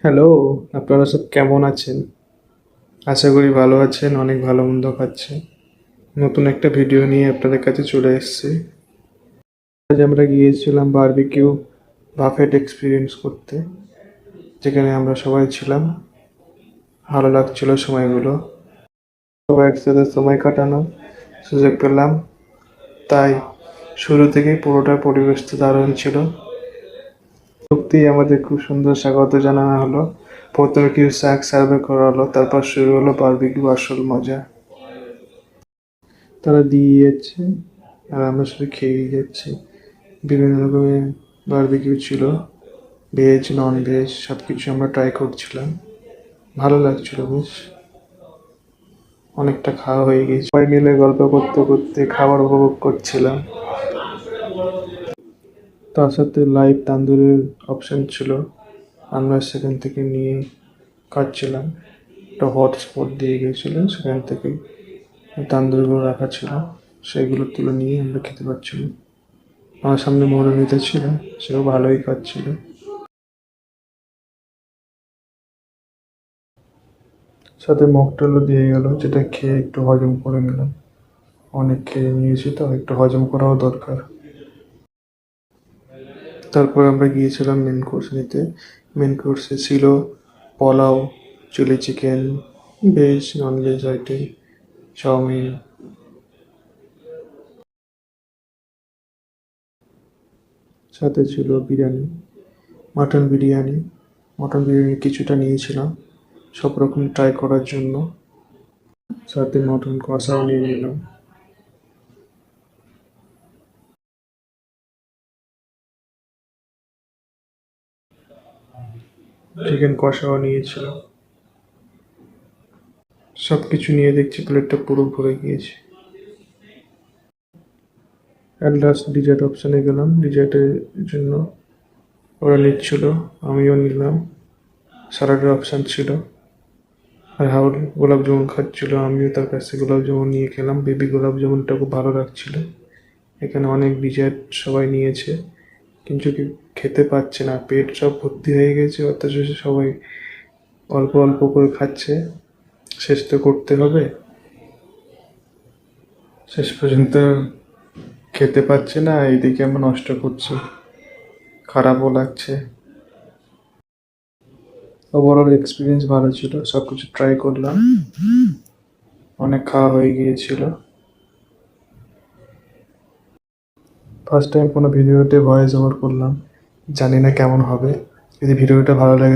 Hello, আপনারা সব কেমন আছেন? আশা করি ভালো আছেন, অনেক ভালো মন্দ খাচ্ছেন। নতুন একটা ভিডিও নিয়ে আপনাদের কাছে চলে এসেছি। আজ আমরা গিয়েছিলাম বারবিকিউ বাফেট এক্সপিরিয়েন্স করতে, যেখানে আমরা সবাই ছিলাম। ভালো লাগছিল সময়গুলো, সবাই একসাথে সময় কাটানোর সুযোগ পেলাম। তাই শুরু থেকেই পুরোটা পরিবেশটা দারুণ ছিল। সত্যিই আমাদের খুব সুন্দর স্বাগত জানানো হলো। প্রথমে কিছু স্ন্যাক সার্ভে করা হলো, তারপর শুরু হলো বারবিকিউ আসল মজা। তারা দিয়ে যাচ্ছে আর আমরা শুধু খেয়েই যাচ্ছি। বিভিন্ন রকমের বারবিকিউ ছিল, ভেজ নন ভেজ সব কিছু আমরা ট্রাই করছিলাম। ভালো লাগছিল বেশ, অনেকটা খাওয়া হয়ে গেছে। সবাই মিলে গল্প করতে করতে খাবার উপভোগ করছিলাম। তার সাথে লাইভ তান্দুরের অপশন ছিল, আমরা সেখান থেকে নিয়ে খাচ্ছিলাম। একটা হটস্পট দিয়ে গিয়েছিলেন, সেখান থেকে তান্দুরগুলো রাখা ছিল, সেগুলো তুলে নিয়ে আমরা খেতে পারছিলাম। আমার সামনে মৌরমিতা ছিল, সেও ভালোই খাচ্ছিল। সাথে মকটেলও দিয়ে গেল, যেটা খেয়ে একটু হজম করে নিলাম। অনেক খেয়ে নিয়েছি তো, একটু হজম করাও দরকার। তারপর আমরা গিয়েছিলাম মেন কোর্স নিতে। মেন কোর্সে ছিল pulao, chilli chicken, veg non veg item, chowmein, সাথে ছিল বিরিয়ানি, মাটন বিরিয়ানি। মটন বিরিয়ানি কিছুটা নিয়েছিলাম সব রকম ট্রাই করার জন্য। সাথে মটন কষাও নিয়ে নিলাম। চিকেন কষাও নিয়েছিলাম। সব কিছু নিয়ে দেখছি প্লেটটা পুরো ভরে গিয়েছে। অ্যাট লাস্ট ডিজার্ট অপশানে গেলাম। ডিজার্টের জন্য ওরা নিচ্ছিল, আমিও নিলাম। স্যালাডের অপশান ছিল, আর হাউল গোলাপ জামুন খাচ্ছিল, আমিও তার কাছ থেকে গোলাপ জামুন নিয়ে খেলাম। বেবি গোলাপ জামুনটা খুব ভালো লাগছিল। এখানে অনেক ডিজার্ট সবাই নিয়েছে, কিন্তু কেউ খেতে পাচ্ছে না, পেট সব ভর্তি হয়ে গেছে, অথচ সবাই অল্প অল্প করে খাচ্ছে। শেষ তো করতে হবে। শেষ পর্যন্ত খেতে পাচ্ছে না, এইদিকে আমরা নষ্ট করছি, খারাপও লাগছে। ওভারঅল এক্সপিরিয়েন্স ভালো ছিল, সব কিছু ট্রাই করলাম, অনেক খাওয়া হয়ে গিয়েছিল। ফার্স্ট টাইম কোনো ভিডিওতে ভয়েস ওভার করলাম, জানি না কেমন হবে। যদি ভিডিওটা ভালো লাগে